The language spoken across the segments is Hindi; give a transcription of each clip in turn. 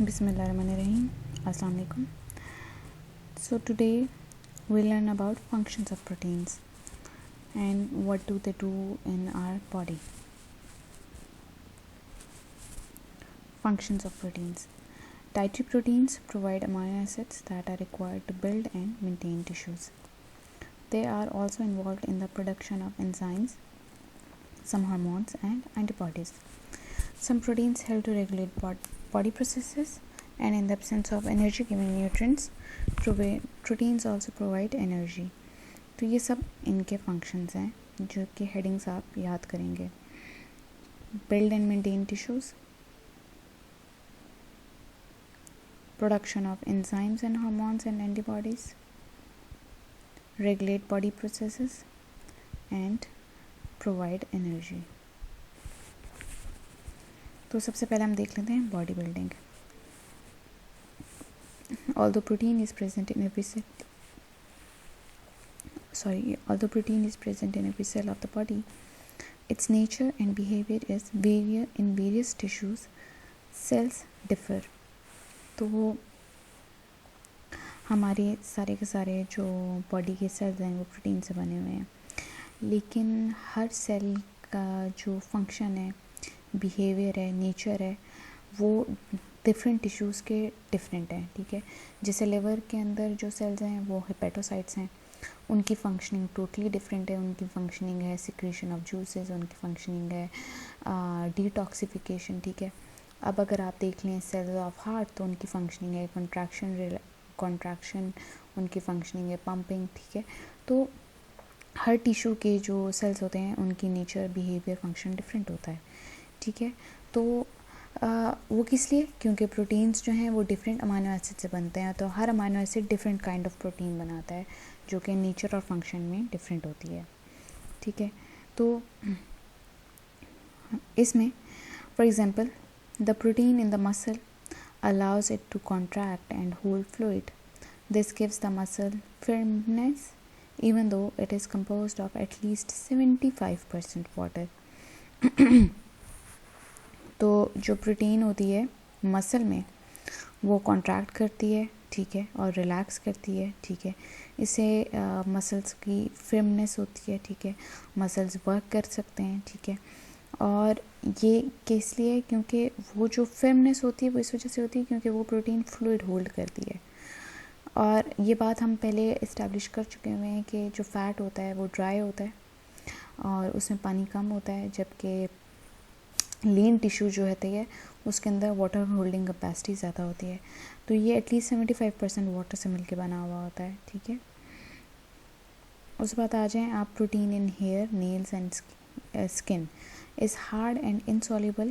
Bismillahirrahmanirrahim. Assalamu alaikum. So today we learn about functions of proteins and what do they do in our body. Functions of proteins. Dietary proteins provide amino acids that are required to build and maintain tissues. They are also involved in the production of enzymes, some hormones and antibodies. Some proteins help to regulate body processes, and in the absence of energy giving nutrients, proteins also provide energy. तो ये सब इनके फंक्शंस हैं जो कि हेडिंग्स आप याद करेंगे. Build and maintain tissues, production of enzymes and hormones and antibodies, regulate body processes and provide energy. तो सबसे पहले हम देख लेते हैं body building. Although protein is present in every cell of the body, its nature and behavior is in various tissues. Cells differ. तो हमारे सारे के सारे जो बॉडी के सेल्स हैं वो प्रोटीन से बने हुए हैं, लेकिन हर सेल का जो फंक्शन है, बिहेवियर है, नेचर है, वो डिफरेंट टिश्यूज़ के डिफरेंट है. ठीक है, जैसे लिवर के अंदर जो सेल्स हैं वो हेपेटोसाइट्स हैं, उनकी फंक्शनिंग टोटली डिफरेंट है. उनकी फंक्शनिंग है सिक्रीशन ऑफ जूसेस, उनकी फंक्शनिंग है डिटॉक्सिफिकेशन. ठीक है, अब अगर आप देख लें सेल्स ऑफ हार्ट तो उनकी फंक्शनिंग है कॉन्ट्रैक्शन, उनकी फंक्शनिंग है पंपिंग. ठीक है, तो हर टिश्यू के जो सेल्स होते हैं उनकी नेचर, बिहेवियर, फंक्शन डिफरेंट होता है. ठीक है, तो वो किस लिए? क्योंकि प्रोटीन्स जो हैं वो डिफरेंट अमाइनो एसिड से बनते हैं, तो हर amino acid different kind of protein बनाता है जो कि नेचर और फंक्शन में डिफरेंट होती है. ठीक है, तो इसमें for example the protein in the muscle allows it to contract and hold fluid. This gives the muscle firmness even though it is composed of at least 75% water. तो जो प्रोटीन होती है मसल में वो कॉन्ट्रैक्ट करती है, ठीक है, और रिलैक्स करती है. ठीक है, इससे मसल्स की फिर्मनेस होती है. ठीक है, मसल्स वर्क कर सकते हैं. ठीक है, और ये किस लिए? क्योंकि वो जो फिर्मनेस होती है वो इस वजह से होती है क्योंकि वो प्रोटीन फ्लूइड होल्ड करती है. और ये बात हम पहले इस्टेब्लिश कर चुके हुए हैं कि जो फ़ैट होता है वो ड्राई होता है और उसमें पानी कम होता है, जबकि लीन टिश्यू जो होती है उसके अंदर वाटर होल्डिंग कैपेसिटी ज़्यादा होती है. तो ये एटलीस्ट 75% वाटर से मिलके बना हुआ होता है. ठीक है, उस बात आ जाएं आप. Protein in hair, nails and skin is hard and insoluble,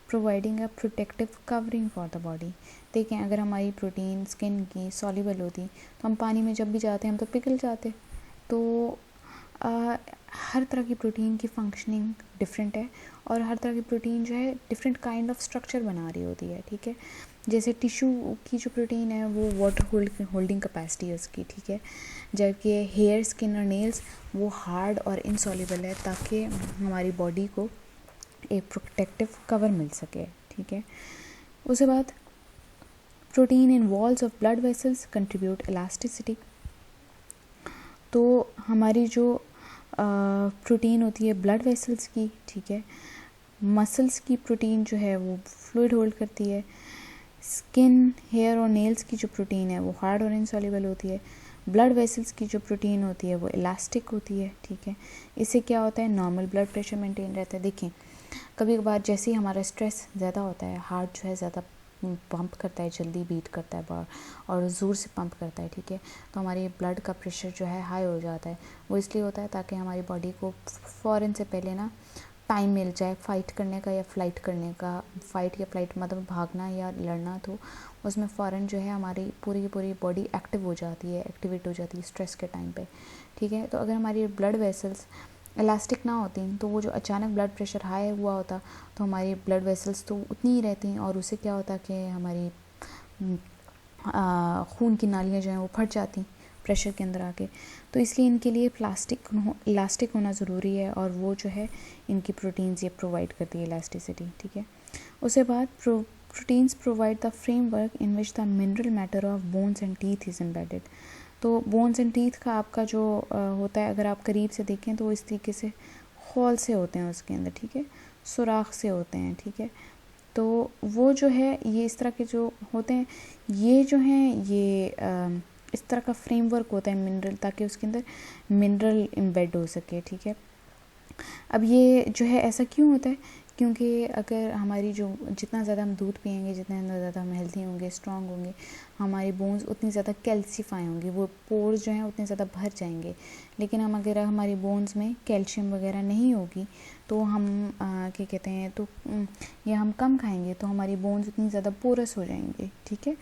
providing a protective covering for the body. देखें, अगर हमारी प्रोटीन स्किन की सॉल्युबल होती तो हम पानी में जब भी जाते हैं हम तो पिघल जाते. तो हर तरह की प्रोटीन की फंक्शनिंग डिफरेंट है और हर तरह की प्रोटीन जो है डिफरेंट काइंड ऑफ स्ट्रक्चर बना रही होती है. ठीक है, जैसे टिश्यू की जो प्रोटीन है वो वाटर होल्डिंग कैपेसिटी है उसकी. ठीक है, जबकि हेयर, स्किन और नेल्स वो हार्ड और इनसॉल्युबल है ताकि हमारी बॉडी को एक प्रोटेक्टिव कवर मिल सके. ठीक है, उसके बाद protein in walls of blood vessels contribute elasticity. तो हमारी जो प्रोटीन होती है ब्लड वेसल्स की, ठीक है, मसल्स की प्रोटीन जो है वो फ्लूइड होल्ड करती है. स्किन, हेयर और नेल्स की जो प्रोटीन है वो हार्ड और इनसॉल्युबल होती है. ब्लड वेसल्स की जो प्रोटीन होती है वो इलास्टिक होती है. ठीक है, इससे क्या होता है? नॉर्मल ब्लड प्रेशर मेंटेन रहता है. देखें, कभी कभार जैसे ही हमारा स्ट्रेस ज़्यादा होता है, हार्ट जो है ज़्यादा पंप करता है, जल्दी बीट करता है और ज़ोर से पंप करता है. ठीक है, तो हमारी ब्लड का प्रेशर जो है हाई हो जाता है. वो इसलिए होता है ताकि हमारी बॉडी को फ़ौरन से पहले ना टाइम मिल जाए फाइट करने का या फ्लाइट करने का. फाइट या फ्लाइट मतलब भागना या लड़ना, तो उसमें फ़ौरन जो है हमारी पूरी की पूरी बॉडी एक्टिव हो जाती है, एक्टिवेट हो जाती है स्ट्रेस के टाइम पे. ठीक है, तो अगर हमारी ब्लड वेसल्स इलास्टिक ना होती तो वो जो अचानक ब्लड प्रेशर हाई हुआ होता तो हमारी ब्लड वेसल्स तो उतनी ही रहती और उससे क्या होता कि हमारी खून की नालियाँ जो हैं वो फट जाती प्रेशर के अंदर आके. तो इसलिए इनके लिए इलास्टिक होना ज़रूरी है और वो जो है इनकी प्रोटीन्स ये प्रोवाइड करती है इलास्टिसिटी. ठीक है, उसके बाद proteins provide the framework in which the mineral matter of bones and teeth is embedded. तो बोन्स एंड टीथ का आपका जो होता है, अगर आप करीब से देखें तो इस तरीके से होल से होते हैं उसके अंदर, ठीक है, सुराख से होते हैं, ठीक है। तो वो जो है ये इस तरह के जो होते हैं, ये जो हैं ये इस तरह का फ्रेमवर्क होता है मिनरल, ताकि उसके अंदर मिनरल एम्बेड हो सके, ठीक है। अब ये जो है ऐसा क्यों होता है, क्योंकि अगर हमारी जो जितना ज़्यादा हम दूध पिएंगे, जितना ज़्यादा हम हेल्थी होंगे, स्ट्रांग होंगे, हमारी बोन्स उतनी ज़्यादा कैल्सीफाई होंगी, वो पोर्स जो हैं उतने ज़्यादा भर जाएंगे। लेकिन हम अगर हमारी बोन्स में कैल्शियम वगैरह नहीं होगी तो हम क्या कहते हैं, तो या हम कम खाएंगे तो हमारी बोन्स उतनी ज़्यादा पोरस हो जाएंगे, ठीक है।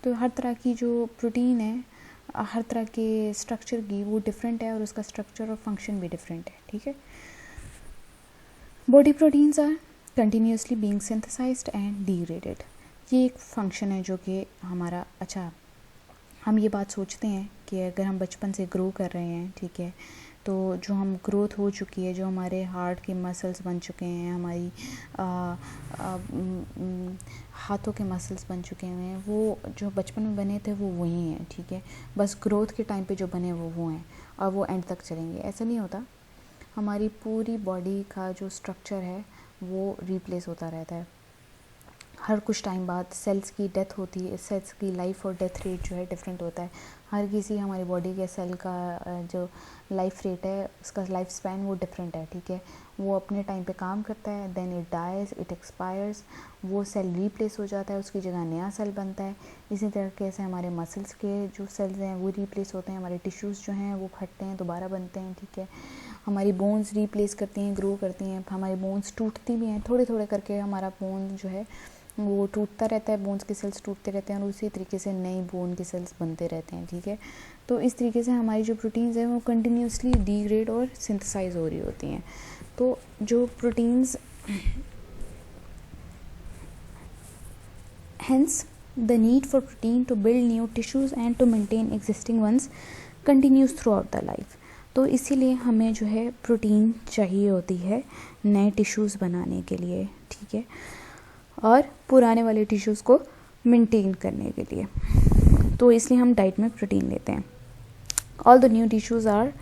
तो हर तरह की जो प्रोटीन है, हर तरह के स्ट्रक्चर की वो डिफरेंट है और उसका स्ट्रक्चर और फंक्शन भी डिफरेंट है, ठीक है। Body proteins are continuously being synthesised and degraded. ये एक फंक्शन है जो कि हमारा, अच्छा हम ये बात सोचते हैं कि अगर हम बचपन से ग्रो कर रहे हैं, ठीक है, तो जो हम ग्रोथ हो चुकी है, जो हमारे हार्ट के मसल्स बन चुके हैं, हमारी हाथों के मसल्स बन चुके हैं, वो जो बचपन में बने थे वो वही हैं, ठीक है। बस ग्रोथ के टाइम पे जो बने वो हैं और वो एंड तक चलेंगे, ऐसा नहीं होता। हमारी पूरी बॉडी का जो स्ट्रक्चर है वो रिप्लेस होता रहता है। हर कुछ टाइम बाद सेल्स की डेथ होती है, सेल्स की लाइफ और डेथ रेट जो है डिफरेंट होता है। हर किसी हमारी बॉडी के सेल का जो लाइफ रेट है, उसका लाइफ स्पैन वो डिफरेंट है, ठीक है। वो अपने टाइम पे काम करता है, then it dies, it expires, वो सेल रिप्लेस हो जाता है, उसकी जगह नया सेल बनता है। इसी तरीके से हमारे मसल्स के जो सेल्स हैं वो रिप्लेस होते हैं, हमारे टिश्यूज़ जो हैं वो फटते हैं, दोबारा बनते हैं, ठीक है। हमारी बोन्स रिप्लेस करती हैं, ग्रो करती हैं, हमारी बोन्स टूटती भी हैं, थोड़े थोड़े करके हमारा बोन जो है वो टूटता रहता है, बोन्स के सेल्स टूटते रहते हैं और उसी तरीके से नई बोन के सेल्स बनते रहते हैं, ठीक है। तो इस तरीके से हमारी जो प्रोटीन्स हैं वो कंटिन्यूसली डिग्रेड और सिंथेसाइज हो रही होती हैं। तो जो proteins, hence the need for protein to build new tissues and to maintain existing ones continues throughout the life. तो इसीलिए हमें जो है प्रोटीन चाहिए होती है नए टिश्यूज़ बनाने के लिए, ठीक है, और पुराने वाले टिश्यूज़ को मेंटेन करने के लिए। तो इसलिए हम डाइट में प्रोटीन लेते हैं। All the new tissues are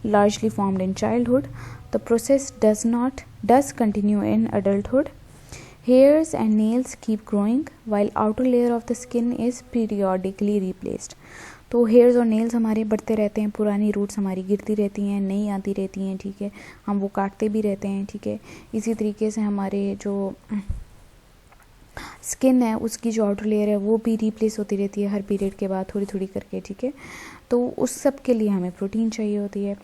largely formed in childhood. The process does continue in adulthood. Hairs and nails keep growing while outer layer of the skin is periodically replaced. तो हेयर्स और नेल्स हमारे बढ़ते रहते हैं, पुरानी रूट्स हमारी गिरती रहती हैं, नई आती रहती हैं, ठीक है, हम वो काटते भी रहते हैं, ठीक है। इसी तरीके से हमारे जो स्किन है उसकी जो आउटर लेयर है वो भी रिप्लेस होती रहती है हर पीरियड के बाद थोड़ी थोड़ी करके, ठीक है। तो उस सब के लिए हमें प्रोटीन चाहिए होती है।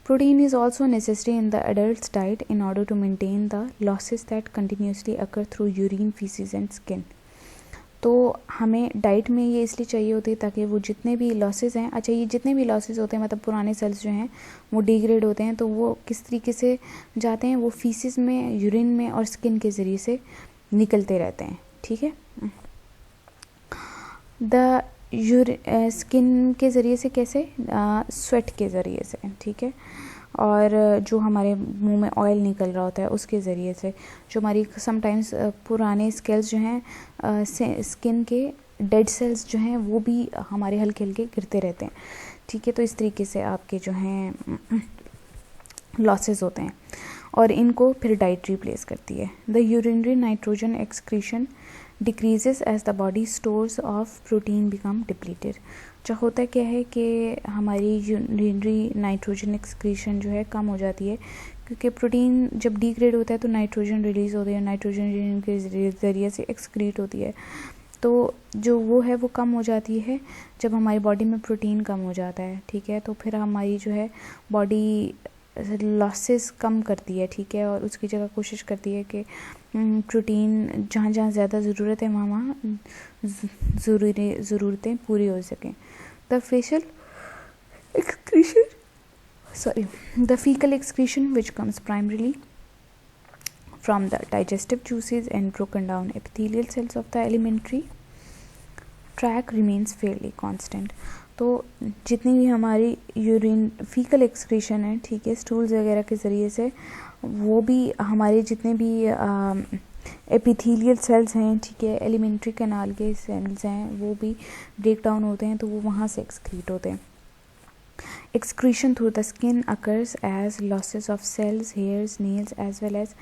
Protein is also necessary in the adult diet in order to maintain the losses that continuously occur through urine, faeces and skin. तो हमें डाइट में ये इसलिए चाहिए होती है ताकि वो जितने भी लॉसेस हैं, अच्छा ये जितने भी लॉसेस होते हैं, मतलब पुराने सेल्स जो हैं वो डिग्रेड होते हैं, तो वो किस तरीके से जाते हैं, वो फीसिस में, यूरिन में और स्किन के ज़रिए से निकलते रहते हैं, ठीक है। द स्किन के ज़रिए से कैसे, स्वेट के ज़रिए से, ठीक है, और जो हमारे मुंह में ऑयल निकल रहा होता है उसके ज़रिए से, जो हमारी समटाइम्स पुराने स्केल्स जो हैं स्किन के डेड सेल्स जो हैं वो भी हमारे हल्के हल्के गिरते रहते हैं, ठीक है। तो इस तरीके से आपके जो हैं लॉसेस होते हैं और इनको फिर डाइट रिप्लेस करती है। The urinary nitrogen excretion decreases as the body stores of protein become depleted. जो होता क्या है कि हमारी यूरिनरी नाइट्रोजन एक्सक्रीशन जो है कम हो जाती है, क्योंकि प्रोटीन जब डिग्रेड होता है तो नाइट्रोजन रिलीज़ होती है, नाइट्रोजन यूरिन के ज़रिए से एक्सक्रीट होती है, तो जो वो है वो कम हो जाती है जब हमारी बॉडी में प्रोटीन कम हो जाता है, ठीक है। तो फिर हमारी जो है बॉडी लॉसेस कम करती है, ठीक है, और उसकी जगह कोशिश करती है कि प्रोटीन जहाँ जहाँ ज़्यादा ज़रूरत है वहाँ वहाँ ज़रूरतें पूरी हो सकें। The facial excretion the fecal excretion which comes primarily from the digestive juices and broken down epithelial cells of the alimentary tract remains fairly constant. तो जितनी भी हमारी यूरिन फीकल एक्सक्रीशन है, ठीक है, स्टूल्स वगैरह के ज़रिए से, वो भी हमारे जितने भी एपिथेलियल सेल्स हैं, ठीक है, एलिमेंट्री कैनाल के सेल्स हैं, वो भी ब्रेक डाउन होते हैं तो वो वहाँ से एक्सक्रीट होते हैं. Excretion through the skin occurs as losses of cells, hairs, nails as well as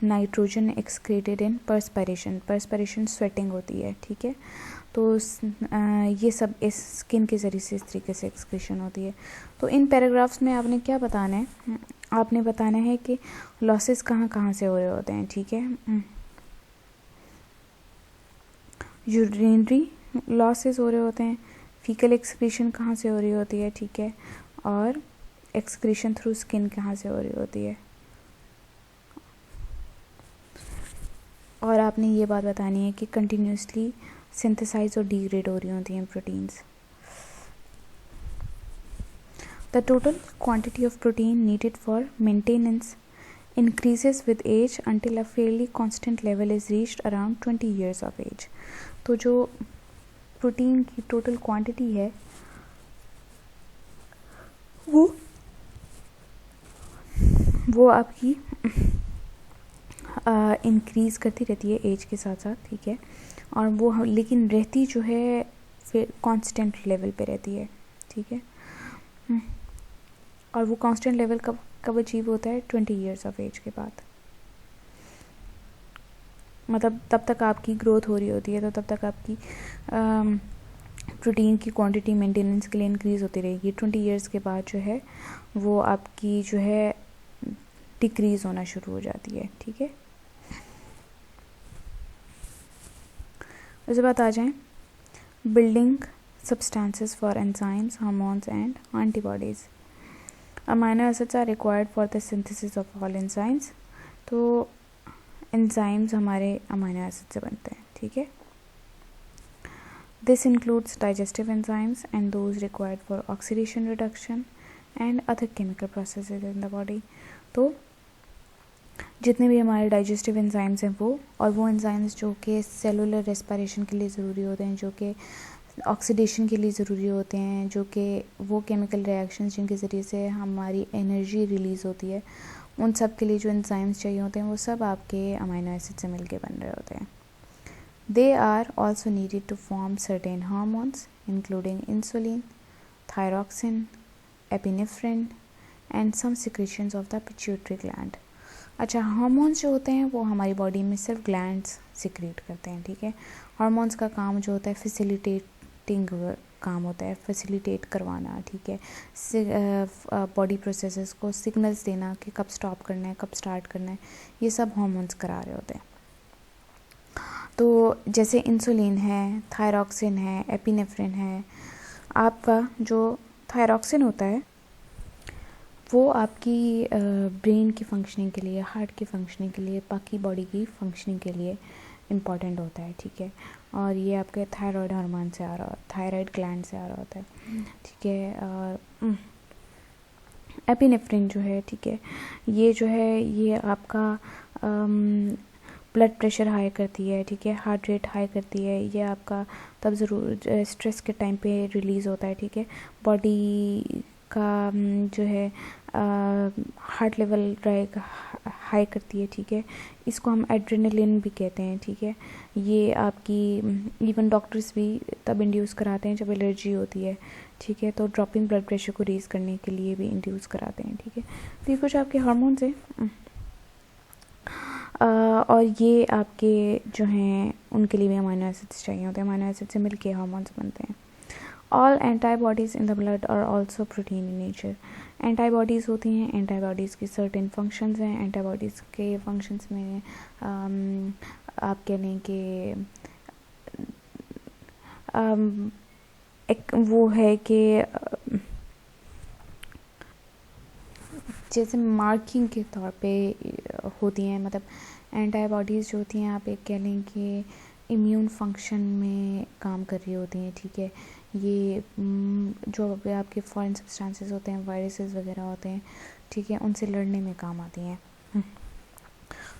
nitrogen excreted in perspiration. Perspiration sweating होती है, ठीक है. तो ये सब इस स्किन के ज़रिए से इस तरीके से एक्सक्रीशन होती है. तो इन पैराग्राफ्स में आपने क्या बताना है, आपने बताना है कि लॉसेस कहाँ कहाँ से हो रहे होते हैं, ठीक है. यूरिनरी लॉसेस हो रहे होते हैं, फीकल एक्सक्रीशन कहाँ से हो रही होती है, ठीक है, और एक्सक्रीशन थ्रू स्किन कहाँ से हो रही होती है. और आपने ये बात बतानी है कि कंटिन्यूसली सिंथेसाइज और डिग्रेड हो रही होती हैं proteins. The total quantity of protein needed for maintenance increases with age until a fairly constant level is reached around 20 years of age. तो जो प्रोटीन की टोटल क्वांटिटी है वो आपकी इंक्रीज़ करती रहती है एज के साथ साथ, ठीक है. और वो लेकिन रहती जो है फिर कांस्टेंट लेवल पे रहती है, ठीक है. और वो कांस्टेंट लेवल कब अचीव होता है, 20 ईयर्स ऑफ एज के बाद. मतलब तब तक आपकी ग्रोथ हो रही होती है, तो तब तक आपकी प्रोटीन की क्वांटिटी मेंटेनेंस के लिए इंक्रीज़ होती रहेगी. 20 ईयर्स के बाद जो है वो आपकी जो है डिक्रीज़ होना शुरू हो जाती है, ठीक है. उसके बाद आ जाएं building substances for enzymes, hormones and antibodies. Amino acids are required for the synthesis of all enzymes. तो एंजाइम्स हमारे अमाइनो एसिड से बनते हैं, ठीक है. This includes digestive enzymes and those required for oxidation reduction and other chemical processes in the body. तो जितने भी हमारे डाइजेस्टिव एंजाइम्स हैं वो एंजाइम्स जो कि सेलुलर रेस्पिरेशन के लिए ज़रूरी होते हैं, जो कि ऑक्सीडेशन के लिए ज़रूरी होते हैं, जो कि वो केमिकल रिएक्शंस जिनके ज़रिए से हमारी एनर्जी रिलीज़ होती है, उन सब के लिए जो एंजाइम्स चाहिए होते हैं वो सब आपके अमाइनो एसिड से मिलके बन रहे होते हैं. They are also needed to form certain hormones including insulin, thyroxine, epinephrine and some secretions of the pituitary gland. अच्छा, हार्मोन्स जो होते हैं वो हमारी बॉडी में सिर्फ ग्लैंड्स सिक्रीट करते हैं, ठीक है. हार्मोन्स का काम जो होता है फैसिलिटेटिंग काम होता है, फैसिलिटेट करवाना, ठीक है. बॉडी प्रोसेसेस को सिग्नल्स देना कि कब स्टॉप करना है, कब स्टार्ट करना है, ये सब हार्मोन्स करा रहे होते हैं. तो जैसे इंसुलिन है, थायरॉक्सिन है, एपिनेफ्रिन है. आपका जो थायरॉक्सिन होता है वो आपकी ब्रेन की फंक्शनिंग के लिए, हार्ट की फंक्शनिंग के लिए, बाकी बॉडी की फंक्शनिंग के लिए इम्पॉर्टेंट होता है, ठीक है. और ये आपके थायराइड हार्मोन से आ रहा, थायराइड ग्लैंड से आ रहा होता है, ठीक है. और एपिनेफ्रिन जो है, ठीक है, ये जो है ये आपका ब्लड प्रेशर हाई करती है, ठीक है, हार्ट रेट हाई करती है. ये आपका तब ज़रूर स्ट्रेस के टाइम पे रिलीज़ होता है, ठीक है. बॉडी का जो है हार्ट लेवल हाई करती है, ठीक है. इसको हम एड्रेनलिन भी कहते हैं, ठीक है. ये आपकी इवन डॉक्टर्स भी तब इंड्यूस कराते हैं जब एलर्जी होती है, ठीक है. तो ड्रॉपिंग ब्लड प्रेशर को रेज़ करने के लिए भी इंड्यूस कराते हैं, ठीक है. तो ये कुछ आपके हार्मोन्स हैं. और ये आपके जो हैं उनके लिए भी अमाइनो एसिड्स चाहिए होते हैं. अमाइनो एसिड से मिलके हार्मोन्स बनते हैं. All antibodies in the blood are also protein in nature. Antibodies होती हैं, एंटीबॉडीज़ की सर्टेन फंक्शंस हैं. एंटीबॉडीज़ के फंक्शंस में आप कह लें कि एक वो है कि जैसे मार्किंग के तौर पे होती हैं. मतलब एंटीबॉडीज़ जो होती हैं आप एक कह लें कि इम्यून फंक्शन में काम कर रही होती हैं, ठीक है. ये जो आपके फॉरेन सब्सटेंसेस होते हैं, वायरसेस वगैरह होते हैं, ठीक है, उनसे लड़ने में काम आती हैं.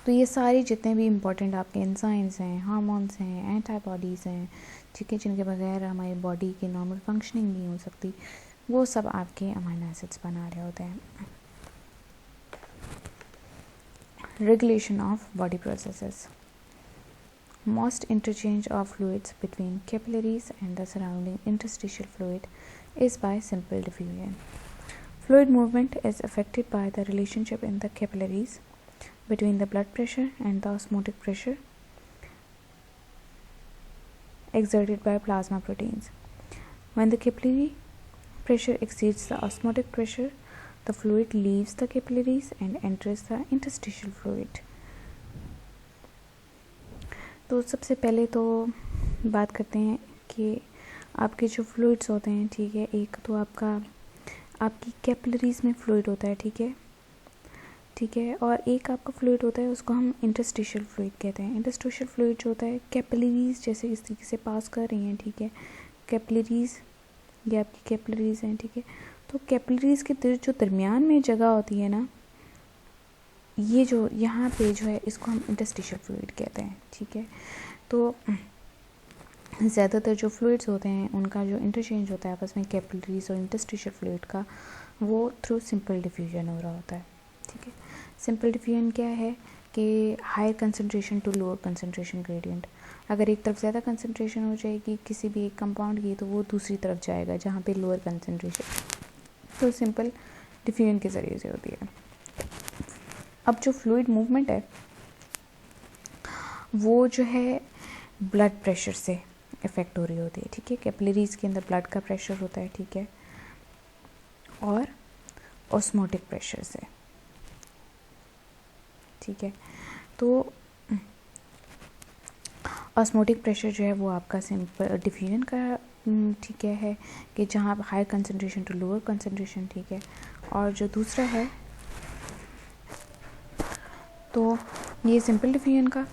तो ये सारी जितने भी इम्पोर्टेंट आपके एंजाइम्स हैं, हार्मोन्स हैं, एंटीबॉडीज़ हैं, ठीक है, जिनके बगैर हमारी बॉडी की नॉर्मल फंक्शनिंग नहीं हो सकती, वो सब आपके अमाइनो एसिड्स बना रहे होते हैं. Regulation of body processes. most interchange of fluids between capillaries and the surrounding interstitial fluid is by simple diffusion. Fluid movement is affected by the relationship in the capillaries between the blood pressure and the osmotic pressure exerted by plasma proteins. When the capillary pressure exceeds the osmotic pressure, the fluid leaves the capillaries and enters the interstitial fluid. तो सबसे पहले तो बात करते हैं कि आपके जो फ्लूइड्स होते हैं, ठीक है, एक तो आपकी कैपिलरीज में फ्लूइड होता है, ठीक है, और एक आपका फ्लूइड होता है, उसको हम इंटरस्टिशियल फ्लूइड कहते हैं. इंटरस्टिशियल फ्लूइड जो होता है कैपिलरीज जैसे इस तरीके से पास कर रही हैं, ठीक है, कैपिलरीज, ये आपकी कैपिलरीज हैं, ठीक है. तो कैपिलरीज के जो दरमियान में जगह होती है ना, ये जो यहाँ पे जो है इसको हम इंटरस्टिशियल फ्लूइड कहते हैं, ठीक है. तो ज़्यादातर जो फ्लूइड्स होते हैं उनका जो इंटरचेंज होता है आपस में कैपिलरीज और इंटरस्टिशियल फ्लूइड का, वो थ्रू सिंपल डिफ्यूजन हो रहा होता है, ठीक है. सिंपल डिफ्यूजन क्या है कि higher concentration to lower concentration gradient. अगर एक तरफ ज़्यादा कंसनट्रेशन हो जाएगी किसी भी एक कंपाउंड की, तो वो दूसरी तरफ जाएगा जहाँ पे लोअर कंसनट्रेशन. तो सिंपल डिफ्यूजन के ज़रिए से होती है. अब जो फ्लूइड मूवमेंट है वो जो है ब्लड प्रेशर से इफ़ेक्ट हो रही होती है, ठीक है. कैपिलरीज के अंदर ब्लड का प्रेशर होता है, ठीक है, और ऑस्मोटिक प्रेशर से, ठीक है. तो ऑस्मोटिक प्रेशर जो है वो आपका सिंपल डिफ्यूजन का, ठीक है कि जहाँ high concentration to lower concentration, ठीक है. और जो दूसरा है तो ये सिंपल डिफ्यूजन का